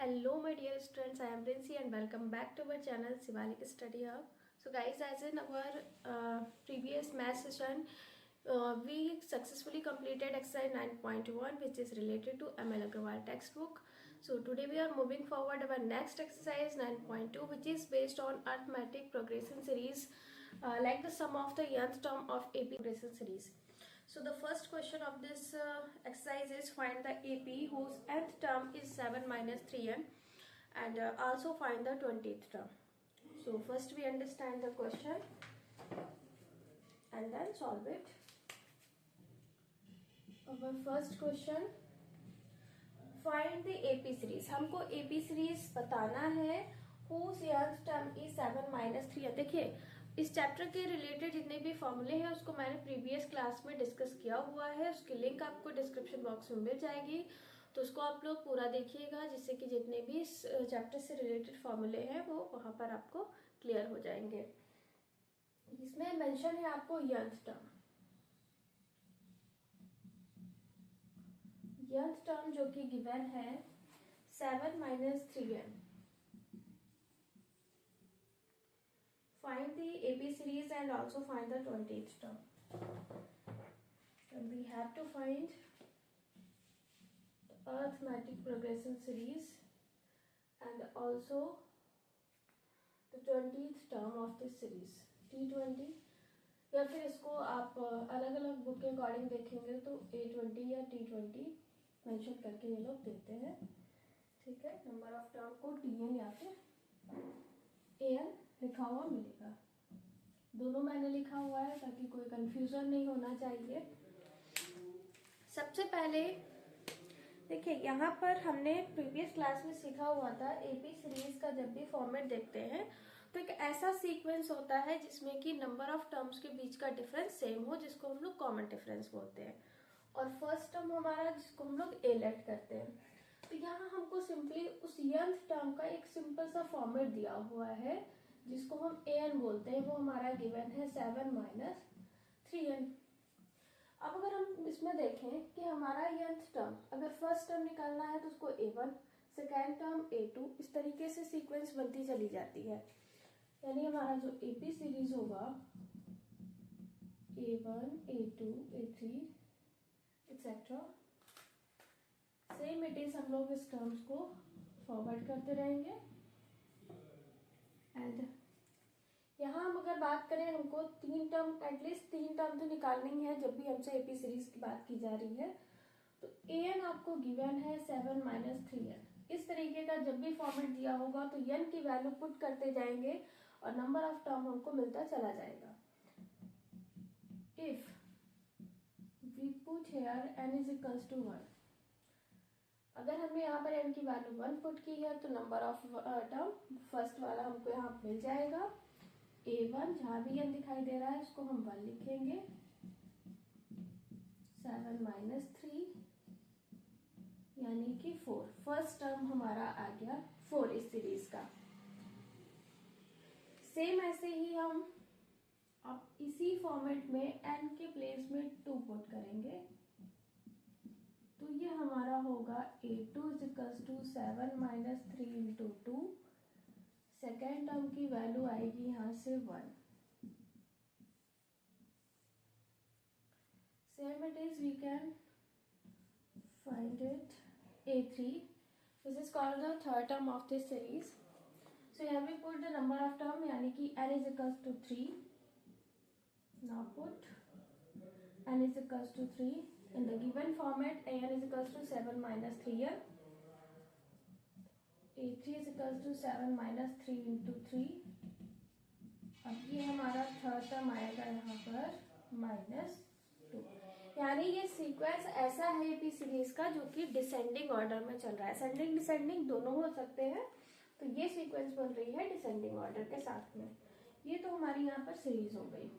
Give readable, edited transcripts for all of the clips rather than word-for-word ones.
Hello my dear students, I am Princy and welcome back to our channel Shivalik Study Hub. So guys, as in our previous math session, we successfully completed exercise 9.1 which is related to ML Agrawal textbook. So today we are moving forward our next exercise 9.2 which is based on arithmetic progression series like the sum of the nth term of AP progression series. So the first question of this exercise is find the AP whose nth term is 7 minus 3n and also find the 20th term. So first we understand the question and then solve it. Our first question, find the AP series. हमको AP series बताना है whose nth term is 7 minus 3n. देखिए इस chapter के related जितने भी फॉर्मूले हैं उसको मैंने प्रीवियस क्लास में डिस्कस किया हुआ है, उसकी लिंक आपको डिस्क्रिप्शन बॉक्स में मिल जाएगी, तो उसको आप लोग पूरा देखिएगा जिससे कि जितने भी इस चैप्टर से रिलेटेड फॉर्मूले हैं वो वहां पर आपको क्लियर हो जाएंगे. इसमें मेंशन है आपको यंथ टर्म जो कि गिवन है 7 minus 3n. Find the AP series and also find the 20th term. And we have to find the arithmetic progression series and also the 20th term of this series T20, या फिर इसको आप अलग अलग book के according देखेंगे तो A20 या T20 मेंशन करके ये लोग देते हैं. ठीक है, नंबर ऑफ टर्म को TN या फिर AN लिखा हुआ मिलेगा. दोनों मैंने लिखा हुआ है ताकि कोई कंफ्यूजन नहीं होना चाहिए. सबसे पहले देखिए यहाँ पर हमने प्रीवियस क्लास में सीखा हुआ था एपी सीरीज का जब भी फॉर्मेट देखते हैं तो एक ऐसा सीक्वेंस होता है जिसमें कि नंबर ऑफ टर्म्स के बीच का डिफरेंस सेम हो, जिसको हम लोग कॉमन डिफरेंस बोलते हैं, और फर्स्ट टर्म हमारा जिसको हम लोग ए लेट करते हैं. तो यहाँ हमको सिंपली उस nth टर्म का एक सिंपल सा फॉर्मेट दिया हुआ है जिसको हम an बोलते हैं, वो हमारा गिवन है 7 minus 3n. अब अगर हम इसमें देखें कि हमारा nth टर्म अगर फर्स्ट टर्म निकालना है तो उसको a1, सेकेंड टर्म a2, इस तरीके से सीक्वेंस बनती चली जाती है. यानी हमारा जो AP सीरीज होगा a1, a2, a3 etcetera, same it is हम लोग इस टर्म्स को फॉरवर्ड करते रहेंगे. एंड यहाँ हम अगर बात करें हमको तीन टर्म, एटलीस्ट तीन टर्म तो निकालनी है जब भी हमसे एपी सीरीज की बात की जा रही है. तो an आपको गिवन है 7 minus 3n. इस तरीके का जब भी फॉर्मेट दिया होगा तो n की वैल्यू पुट करते जाएंगे और नंबर ऑफ टर्म हमको मिलता चला जाएगा. If we put here n is equals to 1, अगर हमने यहाँ पर n की वैल्यू 1 पुट की है तो नंबर ऑफ टर्म फर्स्ट वाला हमको यहाँ मिल जाएगा a1. जहाँ भी n दिखाई दे रहा है उसको हम 1 लिखेंगे. 7 minus 3 यानी कि 4. फर्स्ट टर्म हमारा आ गया 4 इस सीरीज का. सेम ऐसे ही हम अब इसी फॉर्मेट में n के प्लेस में 2 पुट करेंगे तो ये हमारा होगा a2 is equals to 7 minus 3 into 2. Second term की वैल्यू आएगी यहाँ से 1. Same it is we can find it a3. This is called the third term of this series. So यहाँ we put the number of term यानी कि n is equals to 3. Now put n is equals to 3 in the given format. an is equals to 7 minus 3n. a3 is equals to 7 minus 3 into 3. अब ये हमारा third term आएगा यहाँ पर -2. यानी ये सीक्वेंस ऐसा है एपी सीरीज का जो कि डिसेंडिंग ऑर्डर में चल रहा है. असेंडिंग डिसेंडिंग दोनों हो सकते हैं, तो ये सीक्वेंस बन रही है डिसेंडिंग ऑर्डर के साथ में. ये तो हमारी यहाँ पर सीरीज हो गई.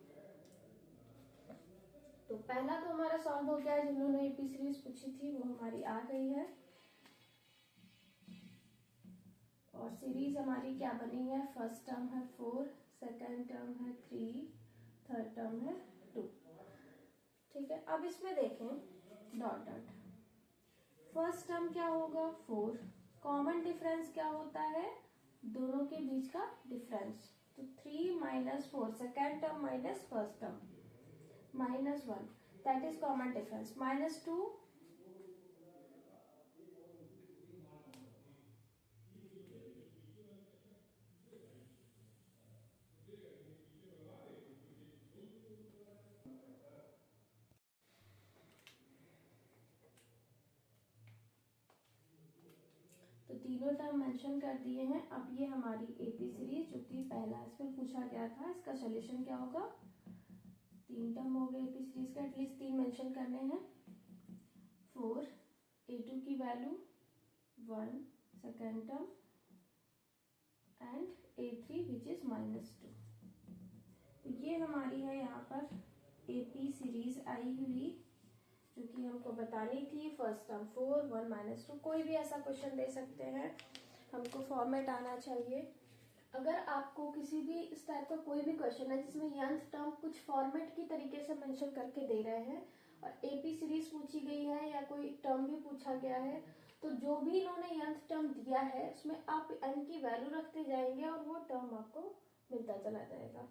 तो पहला तो हमारा सॉल्व हो गया है, जिन्होंने एपी सीरीज पूछी थी वो हमारी आ गई है. और सीरीज हमारी क्या बनी है, फर्स्ट टर्म है 4, सेकेंड टर्म है 3, थर्ड टर्म है 2. ठीक है, अब इसमें देखें डॉट डॉट. फर्स्ट टर्म क्या होगा 4, कॉमन डिफरेंस क्या होता है, दोनों के बीच का डिफरेंस। तो 3 minus 4, second term minus first term, -1, that is common difference. -2, तो तीनों टर्म मेंशन कर दिए हैं। अब ये हमारी एपी सीरीज जो कि पहला इसमें पूछा गया था, इसका सोल्यूशन क्या होगा, 3 टर्म हो गए एपी सीरीज का, एटलीस्ट 3 मेंशन करने हैं। 4, a2 की value 1 second term and a3 which is -2। तो ये हमारी है यहाँ पर एपी सीरीज आई हुई, जो कि हमको बतानी थी। फर्स्ट टर्म 4, 1 -2, कोई भी ऐसा क्वेश्चन दे सकते हैं, हमको फॉर्मेट आना चाहिए। अगर आपको किसी भी इस टाइप का कोई भी क्वेश्चन है जिसमें nth टर्म कुछ फॉर्मेट की तरीके से मेंशन करके दे रहे हैं और एपी सीरीज पूछी गई है या कोई टर्म भी पूछा गया है, तो जो भी इन्होंने nth टर्म दिया है उसमें आप n की वैल्यू रखते जाएंगे और वो टर्म आपको मिलता चला जाएगा।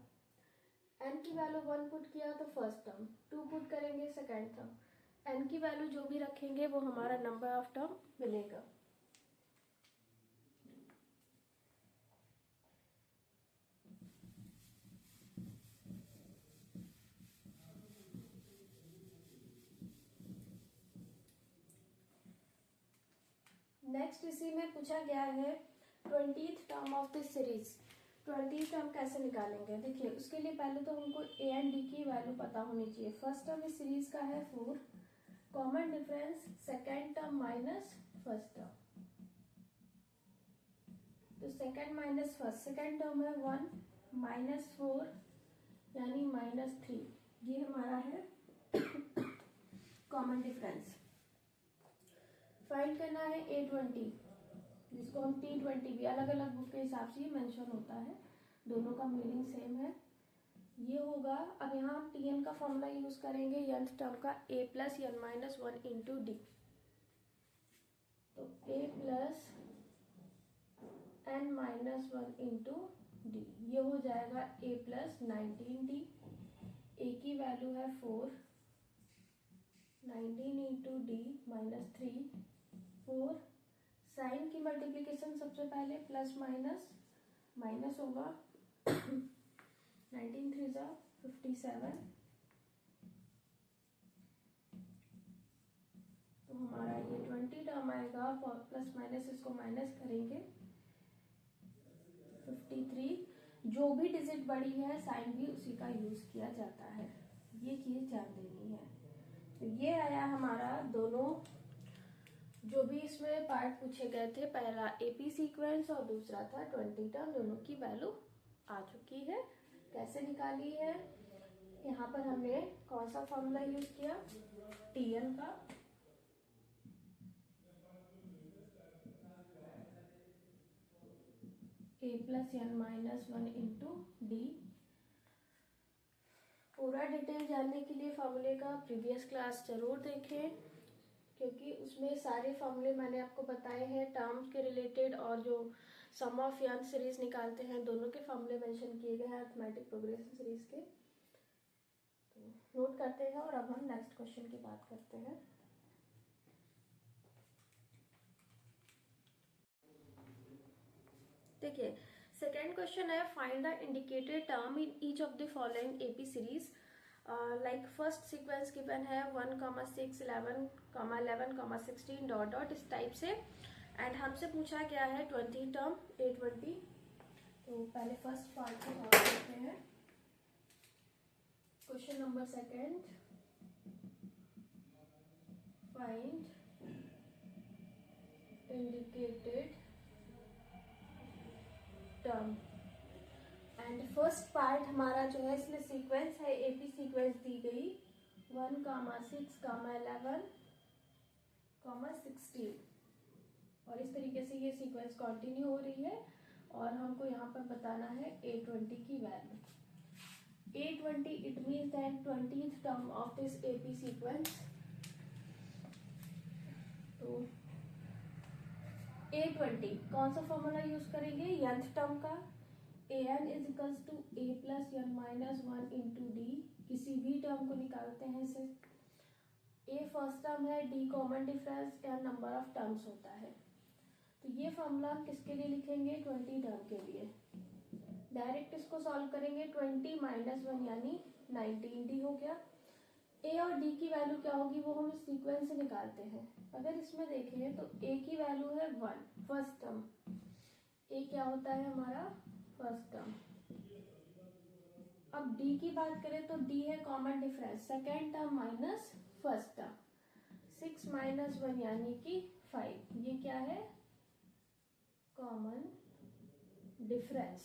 n की वैल्यू 1 पुट किया तो फर्स्ट टर्म, 2 पुट करेंगे सेकेंड टर्म, n की वैल्यू जो भी रखेंगे वो हमारा नंबर ऑफ टर्म मिलेगा। नेक्स्ट इसी में पूछा गया है 20th term of this series. 20th term कैसे निकालेंगे, देखिए उसके लिए पहले तो हमको a एंड d की वैल्यू पता होनी चाहिए। फर्स्ट टर्म इस सीरीज का है 4, common difference second term minus first term, तो second minus first, second term है 1 -4 यानी -3, ये हमारा है कॉमन डिफरेंस। फाइंड करना है a20, जिसको हम t20 भी, अलग अलग बुक के हिसाब से ये मेंशन होता है, दोनों का मीनिंग सेम है। ये होगा, अब यहाँ हम tn का फॉर्मूला यूज करेंगे nth टर्म का, a + n - 1 इंटू डी, तो a + n - 1 इंटू डी, ये हो जाएगा a + 19d। a की वैल्यू है 4, 19 इंटू डी -3, 4, साइन की मल्टीप्लिकेशन सबसे पहले प्लस माइनस, माइनस होगा 19 3 जा 57, तो हमारा ये 20 टर्म आएगा, प्लस माइनस इसको माइनस करेंगे 53। जो भी डिजिट बड़ी है साइन भी उसी का यूज किया जाता है, ये चीज ध्यान देनी है। तो ये आया हमारा दोनों जो भी इसमें पार्ट पूछे गए थे, पहला एपी सीक्वेंस और दूसरा था 20 टर्म, दोनों की वैल्यू आ चुकी है। कैसे निकाली है, यहाँ पर हमने कौन सा फॉर्मूला यूज किया, टीएन का, a + n - 1 इंटू डी। पूरा डिटेल जानने के लिए फॉर्मूले का प्रीवियस क्लास जरूर देखें, क्योंकि उसमें सारे फॉर्मूले मैंने आपको बताए हैं टर्म्स के रिलेटेड, और जो सम ऑफ यन सीरीज निकालते हैं दोनों के फॉर्मूले मेंशन किए गए हैं अरिथमेटिक प्रोग्रेशन सीरीज के। तो नोट करते हैं और अब हम नेक्स्ट क्वेश्चन की बात करते हैं। देखिए सेकेंड क्वेश्चन है, find the indicated term in each of the following AP series. Like first sequence given है 1, 6, 11, 11, 16 डॉट डॉट इस टाइप से, एंड हमसे पूछा गया है 20 टर्म a20। तो पहले फर्स्ट पार्ट को सॉल्व करते हैं। Question number second, find indicated term, and first part हमारा जो है इसमें सीक्वेंस है, एपी सीक्वेंस दी गई 1, 6, 11, 16, और इस तरीके से ये सीक्वेंस कंटिन्यू हो रही है, और हमको यहाँ पर बताना है a20 की वैल्यू। a20 it means that 20th term of this AP sequence. तो A20 कौन सा फॉर्मूला यूज करेंगे, nth टर्म का, an is equals to a plus n minus 1 into d, किसी भी टर्म को निकालते हैं सिर्फ, a फर्स्ट टर्म है, d common difference, n number of terms होता है। तो ये फॉर्मूला हम किसके लिए लिखेंगे, 20 टर्म के लिए। डायरेक्ट इसको सॉल्व करेंगे, 20 माइनस 1 यानी 19d हो गया। a और d की वैल्यू क्या होगी वो हम इस सीक्वेंस से निकालते हैं। अगर इसमें देखें तो a की वैल्यू है 1 फर्स्ट टर्म, a क्या होता है हमारा फर्स्ट टर्म। अब d की बात करें तो d है common difference, second term minus first term, 6 minus 1 यानी कि 5, ये क्या है कॉमन डिफरेंस।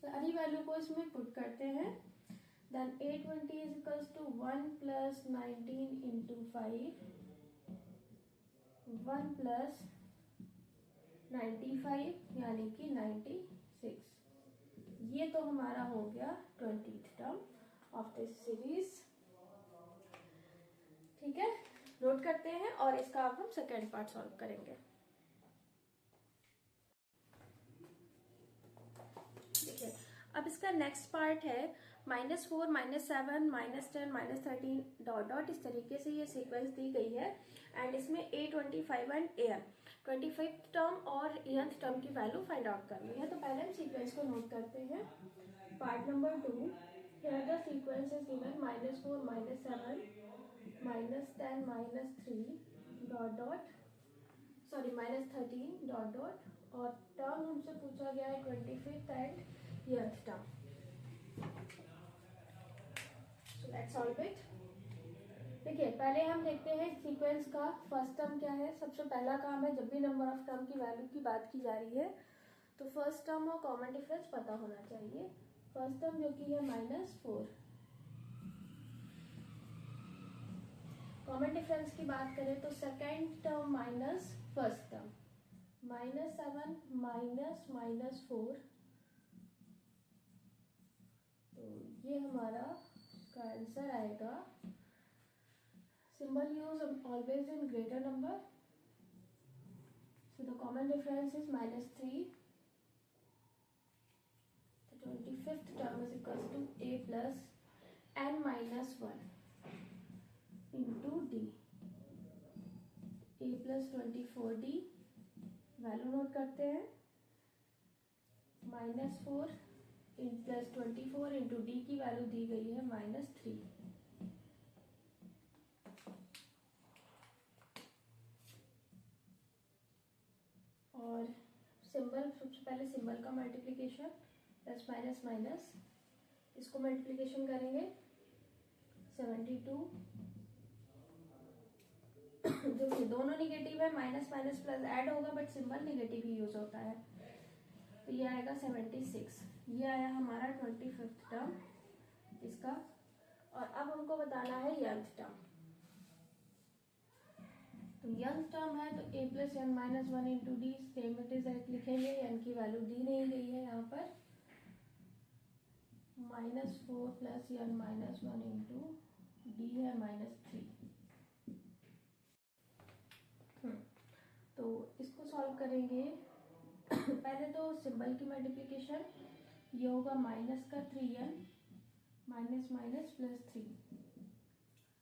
सारी वैल्यू को इसमें पुट करते हैं, then A20 is equals to 1 plus 19 into 5, 1 plus 95 यानी कि 96। ये तो हमारा हो गया 20th term of this series. ठीक है, नोट करते हैं और इसका अब हम सेकेंड पार्ट सॉल्व करेंगे। देखिए अब इसका नेक्स्ट पार्ट है -4, -7, -10, -13 डॉट डॉट, इस तरीके से ये सीक्वेंस दी गई है एंड इसमें A25 and an 25th term और nth टर्म की वैल्यू फाइंड आउट करनी है। तो पहले हम सीक्वेंस को नोट करते हैं। Part number 2, here the sequence is given -4, -7, -10, -3 dot dot, sorry -13 dot dot, और टर्म हमसे पूछा गया है 25th and nth term. So let's solve it. देखिए पहले हम देखते हैं सीक्वेंस का फर्स्ट टर्म क्या है। सबसे पहला काम है, जब भी नंबर ऑफ टर्म की वैल्यू की बात की जा रही है तो फर्स्ट टर्म और कॉमन डिफरेंस पता होना चाहिए। फर्स्ट टर्म जो कि है -4, कॉमन डिफरेंस की बात करें तो second term minus first term, -7 minus -4, तो ये हमारा का आंसर आएगा। Symbol use always in greater number, so the common difference is -3, the 25th term is equals to a plus n minus 1 into d, a plus 24d, value note करते हैं, -4 plus 24 into D की value दी गई है -3। और symbol, सबसे पहले symbol का multiplication, plus minus minus, इसको मल्टीप्लिकेशन करेंगे 72, जो दोनों निगेटिव है, माइनस माइनस प्लस ऐड होगा but symbol negative he use होता है, तो ये आएगा 76। ये आया हमारा 25th टर्म इसका। और अब हमको बताना है nth टर्म। तो nth टर्म है तो a plus n minus 1 into D, same it is लिखेंगे, n की वैल्यू दी नहीं गई है यहाँ पर, -4 plus n minus 1 into D है -3। तो इसको सॉल्व करेंगे। पहले तो सिंबल की मल्टीप्लिकेशन, ये होगा माइनस का 3n minus minus plus 3,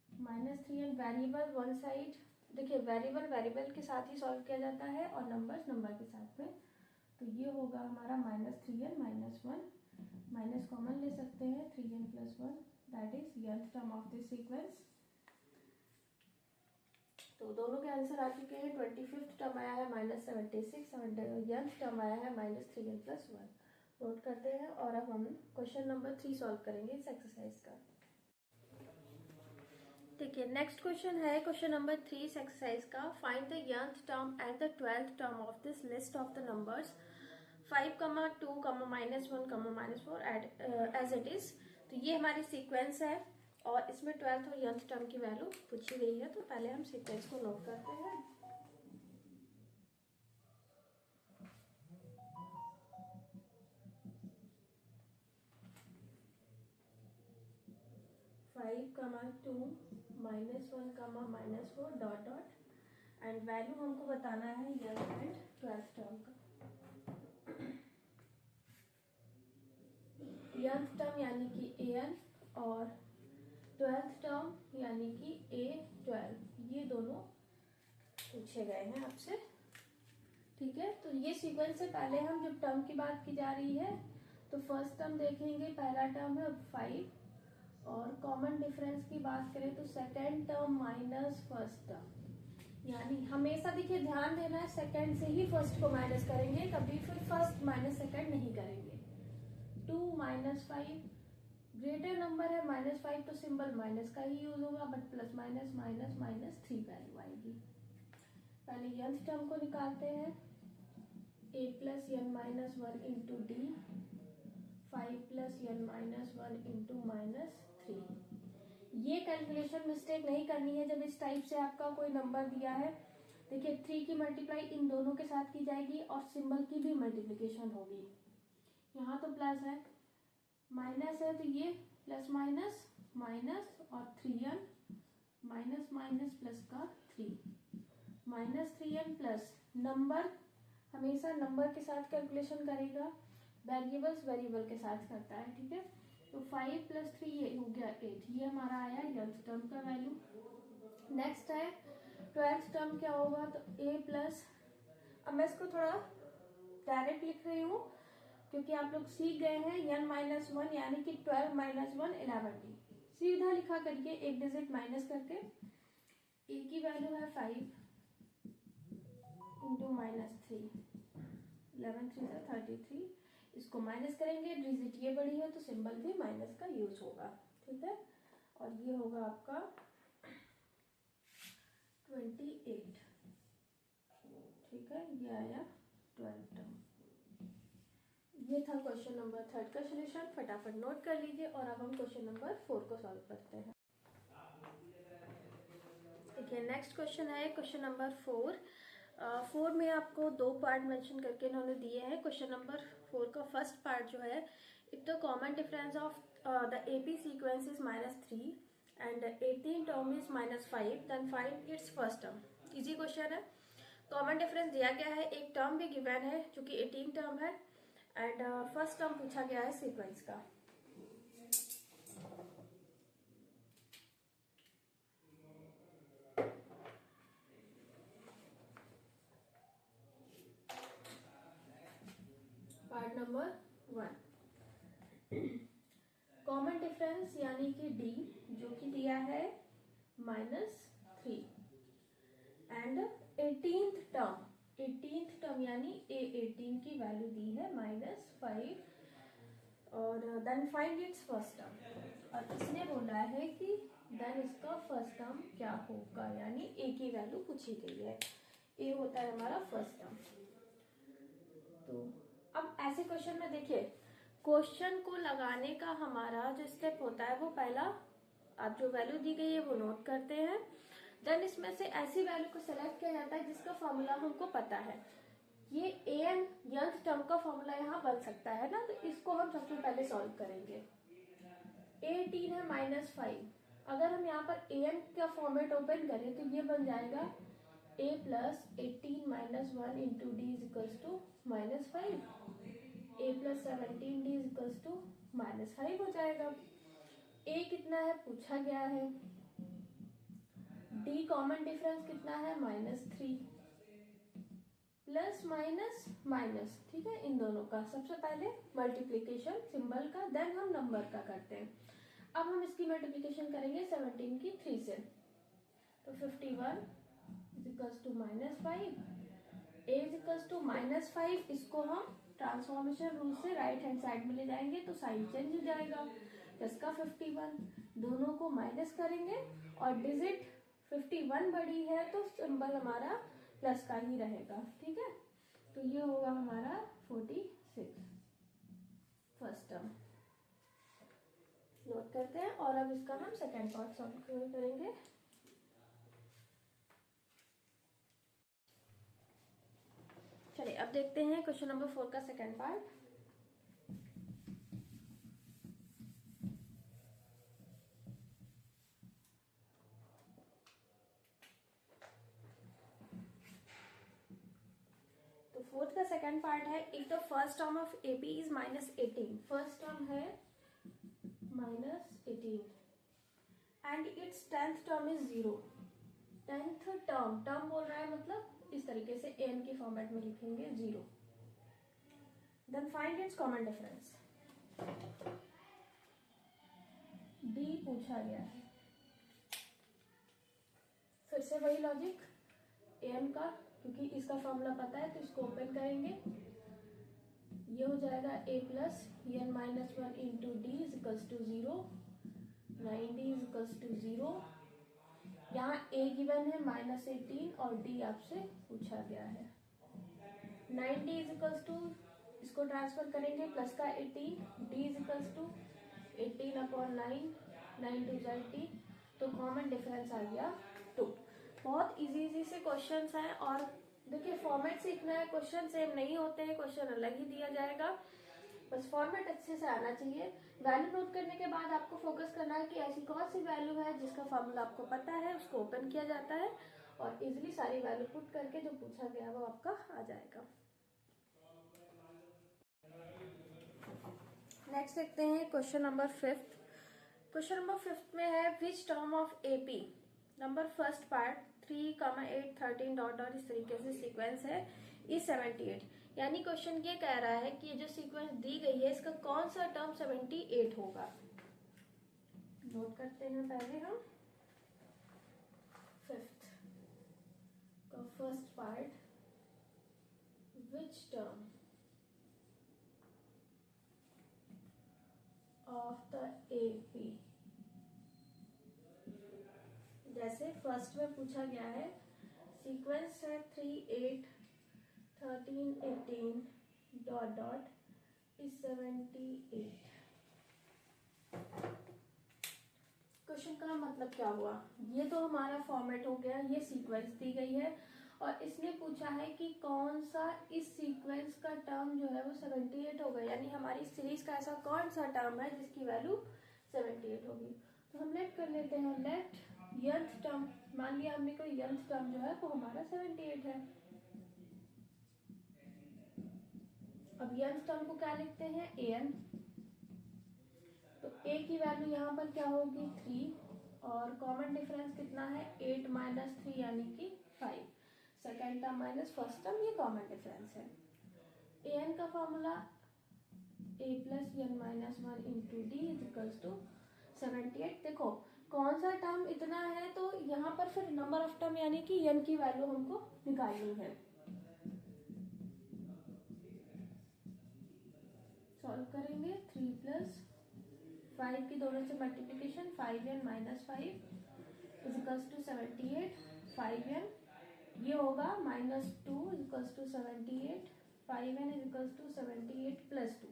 -3n variable one side. देखिए वेरिएबल वेरिएबल के साथ ही सॉल्व किया जाता है और नंबर्स नंबर के साथ में, तो ये होगा हमारा -3n माइनस 1, माइनस कॉमन ले सकते हैं, 3n plus 1, that is nth term of this sequence. तो दोनों के आंसर आ चुके हैं। 25th टर्म आया है -76, nth टर्म आया है -3n प्लस 1। नोट करते हैं और अब हम क्वेश्चन नंबर 3 सॉल्व करेंगे इस एक्सरसाइज का। देखिए नेक्स्ट क्वेश्चन है क्वेश्चन नंबर 3 इस एक्सरसाइज का। Find the nth term and the 12th term of this list of the numbers 5, 2, -1, -4 as it is. तो ये हमारी सीक्वेंस है और इसमें 12th और nth टर्म की वैल्यू पूछी गई है। तो पहले हम सीक्वेंस को नोट करते हैं। -2, -1, -4 डॉट डॉट एंड वैल्यू हमको बताना है ईयर्थ एंड 12th टर्म का। ईयर्थ टर्म यानी कि an और 12th टर्म यानी कि A12, ये दोनों पूछे गए हैं आपसे। ठीक है, तो ये सीक्वेंस से पहले हम जब टर्म की बात की जा रही है तो फर्स्ट टर्म देखेंगे, पहला टर्म है 5, और कॉमन डिफरेंस की बात करें तो second term minus first term, यानी हमेशा देखिए ध्यान देना है सेकेंड से ही फर्स्ट को माइनस करेंगे, कभी फिर फर्स्ट माइनस सेकेंड नहीं करेंगे। 2 माइनस 5 ग्रेटर नंबर है -5 तो सिंबल माइनस का ही यूज होगा, but plus minus minus minus 3 value आएगी। पहले nth टर्म को निकालते हैं, a plus n minus 1 into D, 5 plus n minus 1 into -3। ये कैलकुलेशन मिस्टेक नहीं करनी है जब इस टाइप से आपका कोई नंबर दिया है। देखिए 3 की मल्टीप्लाई इन दोनों के साथ की जाएगी और सिंबल की भी मल्टीप्लिकेशन होगी। यहाँ तो प्लस है, माइनस है तो ये प्लस माइनस माइनस और 3n माइनस माइनस प्लस का 3 -3n प्लस नंबर, हमेशा नंबर के साथ कैलकुलेशन करेगा, वेरिएबल्स वेरिएबल के साथ करता है। ठीक है, तो 5 प्लस 3 ये हो गया 8, ये हमारा आया ईयर्थ टर्म का वैल्यू। नेक्स्ट है 12th टर्म, क्या होगा तो a प्लस, अब मैं इसको थोड़ा डायरेक्ट लिख रही हूँ क्योंकि आप लोग सीख गए हैं n माइनस 1 यानी कि 12 माइनस 1 11t, सीधा लिखा करके एक डिजिट माइनस करके। a की वैल्यू है 5 इंटू -3, 11 3 से 33, इसको माइनस करेंगे, डिजिट ये बड़ी है तो सिंबल भी माइनस का यूज होगा। ठीक है, और ये होगा आपका 28। ठीक है, ये आया 12 टर्म। ये था क्वेश्चन नंबर 3 का सोल्यूशन, फटाफट नोट कर लीजिए। और अब हम क्वेश्चन नंबर 4 को सॉल्व करते हैं। देखिए नेक्स्ट क्वेश्चन है क्वेश्चन नंबर 4। 4 में आपको 2 पार्ट मेंशन करके इन्होंने दिए हैं। क्वेश्चन नंबर 4 का फर्स्ट पार्ट जो है, if the common difference of the AP sequence is -3 and 18 term is -5 then find its first term. Easy question है, कॉमन डिफरेंस दिया गया है, एक टर्म भी गिवन है जो कि 18 टर्म है, एंड फर्स्ट टर्म पूछा गया है सीक्वेंस का। पार्ट नंबर 1, कॉमन डिफरेंस यानी कि D जो कि दिया है -3 एंड 18th टर्म यानी A18 की वैल्यू दी है -5, और then find its first term. और इसने बोला है कि देन इसका फर्स्ट टर्म क्या होगा, यानी A की वैल्यू पूछी गई है, A होता है हमारा फर्स्ट टर्म। तो अब ऐसे क्वेश्चन में देखिए, क्वेश्चन को लगाने का हमारा जो स्टेप होता है वो पहला, आप जो वैल्यू दी गई है वो नोट करते हैं, देन इसमें से ऐसी वैल्यू को सेलेक्ट किया जाता है जिसका फॉर्मूला हमको पता है। ये an nth टर्म का फॉर्मूला यहाँ बन सकता है ना, तो इसको हम सबसे पहले सॉल्व करेंगे। 18 है -5, अगर हम यहाँ पर an का फॉर्मेट ओपन करें तो ये बन जाएगा a plus 18 minus 1 into d is equals to -5, a plus 17 d is equals to -5 हो जाएगा। a कितना है पूछा गया है, d कॉमन डिफरेंस कितना है -3, प्लस माइनस माइनस। ठीक है, इन दोनों का सबसे पहले मल्टीप्लीकेशन सिंबल का, देन हम नंबर का करते हैं। अब हम इसकी मल्टीप्लीकेशन करेंगे 17 की 3 से, तो 51 is equals to -5, a is equals to -5, इसको हम ट्रांसफॉर्मेशन रूल से राइट हैंड साइड में ले जाएंगे तो साइन चेंज हो जाएगा, प्लस का 51, दोनों को माइनस करेंगे और डिजिट 51 बड़ी है तो सिंबल हमारा प्लस का ही रहेगा। ठीक है, तो ये होगा हमारा 46 फर्स्ट टर्म। नोट करते हैं, और अब इसका हम सेकेंड पार्ट सॉल्व करेंगे। चलिए अब देखते हैं क्वेश्चन नंबर 4 का सेकेंड पार्ट। इसका सेकंड पार्ट है, if the first term of AP is -18, first term है -18 and it's 10th term is 0। 10th term बोल रहा है, मतलब इस तरीके से an के फॉर्मेट में लिखेंगे 0। Then find its common difference. D पूछा गया है, फिर से वही लॉजिक an का, क्योंकि इसका फॉर्मूला पता है तो इसको ओपन करेंगे। ये हो जाएगा a plus n minus 1 into d is equals to 0, 9d is equals to 0। यहाँ a गिवन है -18 और d आपसे पूछा गया है। 9d इज इक्वल्स टू, इसको ट्रांसफर करेंगे प्लस का 18, d इज इक्वल्स टू 18/9, 9 2 18, तो कॉमन डिफरेंस आ गया 2। बहुत इजी से क्वेश्चंस हैं, और देखिए फॉर्मेट सीखना है, क्वेश्चन सेम नहीं होते हैं, क्वेश्चन अलग ही दिया जाएगा, बस फॉर्मेट अच्छे से आना चाहिए। वैल्यू नोट करने के बाद आपको फोकस करना है कि ऐसी कौन सी वैल्यू है जिसका फॉर्मूला आपको पता है, उसको ओपन किया जाता है और इजिली सारी वैल्यू पुट करके जो पूछा गया वो आपका आ जाएगा। नेक्स्ट देखते हैं क्वेश्चन नंबर 5। क्वेश्चन नंबर 5 में है which term of AP, number first part 3, 8, 13 dot dot इस तरीके से सीक्वेंस है इज 78। यानी क्वेश्चन ये कह रहा है कि ये जो सीक्वेंस दी गई है इसका कौन सा टर्म 78 होगा। नोट करते हैं पहले हम 5th का first part, which term of the AP, जैसे फर्स्ट में पूछा गया है सीक्वेंस है 3, 8, 13, 18 डॉट डॉट इज 78। क्वेश्चन का मतलब क्या हुआ, ये तो हमारा फॉर्मेट हो गया, ये सीक्वेंस दी गई है और इसने पूछा है कि कौन सा इस सीक्वेंस का टर्म जो है वो 78 होगा, यानी हमारी सीरीज का ऐसा कौन सा टर्म है जिसकी वैल्यू 78 होगी। तो हम लेट कर लेते हैं, लेट nth टर्म, मान लिया हमने कोई nth टर्म जो है वो हमारा 78 है। अब nth टर्म को क्या लिखते हैं, an, तो a की वैल्यू यहाँ पर क्या होगी 3 और कॉमन डिफरेंस कितना है 8 माइनस 3 यानी कि 5। Second term minus first term, ये कॉमन डिफरेंस है। an का formula a plus n minus 1 into d is equals to 78। देखो कौन सा टर्म इतना है तो यहाँ पर फिर नंबर ऑफ टर्म यानी कि n की वैल्यू हमको निकालनी है। सॉल्व करेंगे 3 प्लस 5 की दोनों से multiplication 5n minus 5 is equals to 78। 5n ये होगा -2 is equals to 78, 5n is equals to 78 plus 2,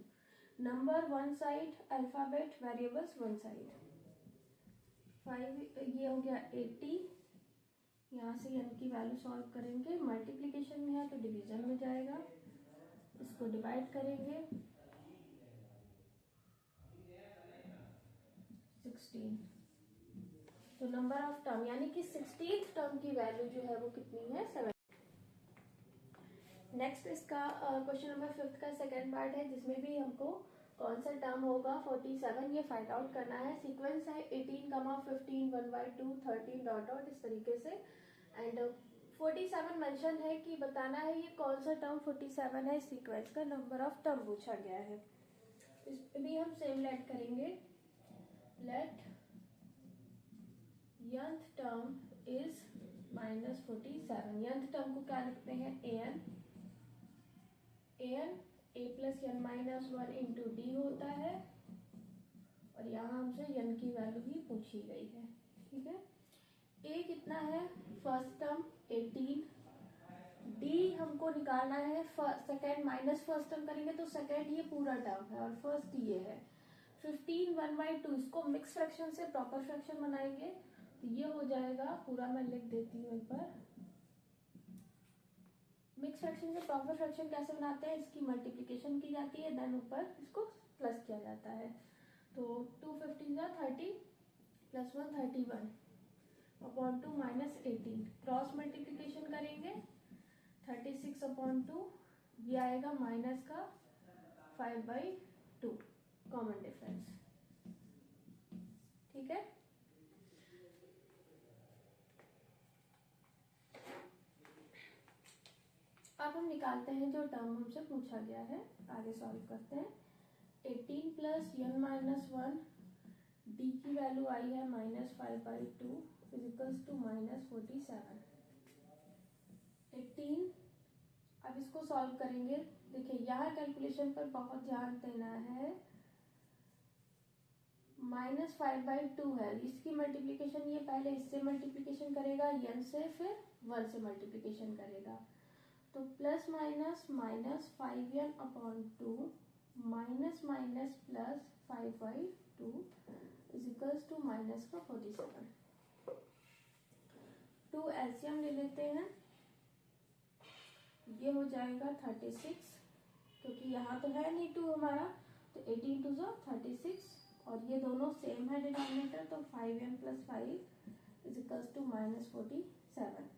number one side, alphabet variables one side. 5 ये हो गया 80, यहाँ से n की वैल्यू सॉल्व करेंगे, मल्टीप्लीकेशन में है तो डिवीजन में जाएगा, इसको डिवाइड करेंगे 16, तो नंबर ऑफ टर्म यानी कि 16th टर्म की वैल्यू जो है वो कितनी है 7। नेक्स्ट इसका क्वेश्चन नंबर 5 का सेकेंड पार्ट है जिसमें भी हमको कौन सा टर्म होगा 47 ये फाइंड आउट करना है। सीक्वेंस है 18, 15, 1/2, 13 डॉट डॉट इस तरीके से, एंड 47 मेंशन है कि बताना है ये कौन सा टर्म 47 है, सीक्वेंस का नंबर ऑफ टर्म पूछा गया है। इस भी हम सेम लेट करेंगे, let nth term is -47। nth term को क्या लिखते हैं an, a plus n minus 1 into d होता है और यहाँ हमसे n की वैल्यू भी पूछी गई है। ठीक है, a कितना है फर्स्ट टर्म 18, d हमको निकालना है सेकेंड माइनस फर्स्ट टर्म करेंगे तो सेकेंड ये पूरा टर्म है और फर्स्ट ये है। 15 1/2 इसको मिक्स फ्रैक्शन से प्रॉपर फ्रैक्शन बनाएंगे तो ये हो जाएगा, पूरा मैं लिख देती हूँ एक बार। मिक्स फ्रैक्शन से प्रॉपर फ्रैक्शन कैसे बनाते हैं, इसकी मल्टीप्लिकेशन की जाती है देन ऊपर इसको प्लस किया जाता है, तो 2 15 30 प्लस 1 31/2 माइनस 18, क्रॉस मल्टीप्लिकेशन करेंगे 36/2 ये आएगा माइनस का 5/2 कॉमन डिफरेंस। ठीक है, अब हम निकालते हैं जो टर्म हमसे पूछा गया है, आगे सॉल्व करते हैं। 18 प्लस n माइनस 1, डी की वैल्यू आई है -5/2 इज इक्वल्स टू -47। 18, अब इसको सॉल्व करेंगे। देखिए यहाँ कैलकुलेशन पर बहुत ध्यान देना है। -5/2 है, इसकी मल्टीप्लीकेशन ये पहले इससे मल्टीप्लीकेशन करेगा n से, फिर 1 से मल्टीप्लीकेशन करेगा। तो plus minus -5n/2 minus minus plus 5/2 is equals to -47। 2 LCM ले लेते हैं, ये हो जाएगा 36, क्योंकि यहाँ तो है नहीं 2 हमारा, तो 18 2 36, और ये दोनों सेम है डिनोमिनेटर, तो 5n + 5 इज इक्वल्स टू -47।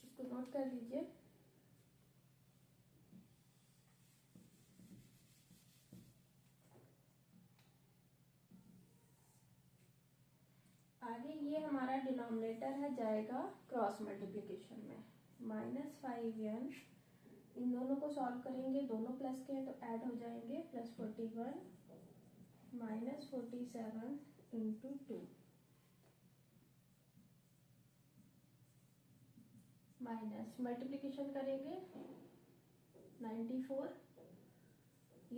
इसको नोट कर लीजिए। आगे ये हमारा डिनोमिनेटर है जाएगा क्रॉस मल्टीप्लिकेशन में, -5n, इन दोनों को सॉल्व करेंगे, दोनों प्लस के हैं तो ऐड हो जाएंगे, +41 -47 × 2 माइनस मल्टीप्लिकेशन करेंगे 94।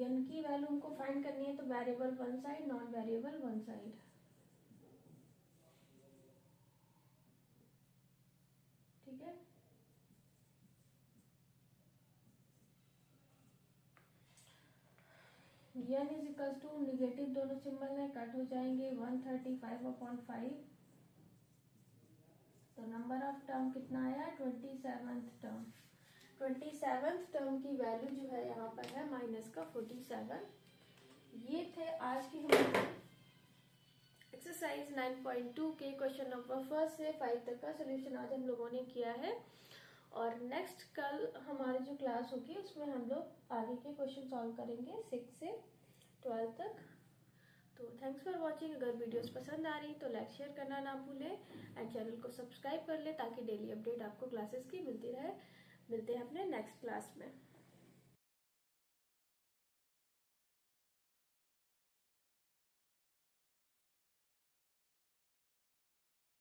n की वैल्यू हमको फाइंड करनी है, तो variable one side, non variable one side. ठीक है, n is equal to negative, दोनों सिंबल है कट हो जाएंगे, 135/5। तो नंबर ऑफ टर्म कितना आया, 27th टर्म। 27th टर्म की वैल्यू जो है यहाँ पर है -47। ये थे आज की हमारी एक्सरसाइज 9.2 के क्वेश्चन नंबर 1 से 5 तक का सोल्यूशन आज हम लोगों ने किया है। और नेक्स्ट कल हमारी जो क्लास होगी उसमें हम लोग आगे के क्वेश्चन सॉल्व करेंगे 6 से 12 तक। तो थैंक्स फॉर वॉचिंग। अगर वीडियोस पसंद आ रही तो लाइक शेयर करना ना भूलें एंड चैनल को सब्सक्राइब कर लें ताकि डेली अपडेट आपको क्लासेस की मिलती रहे। मिलते हैं अपने नेक्स्ट क्लास में।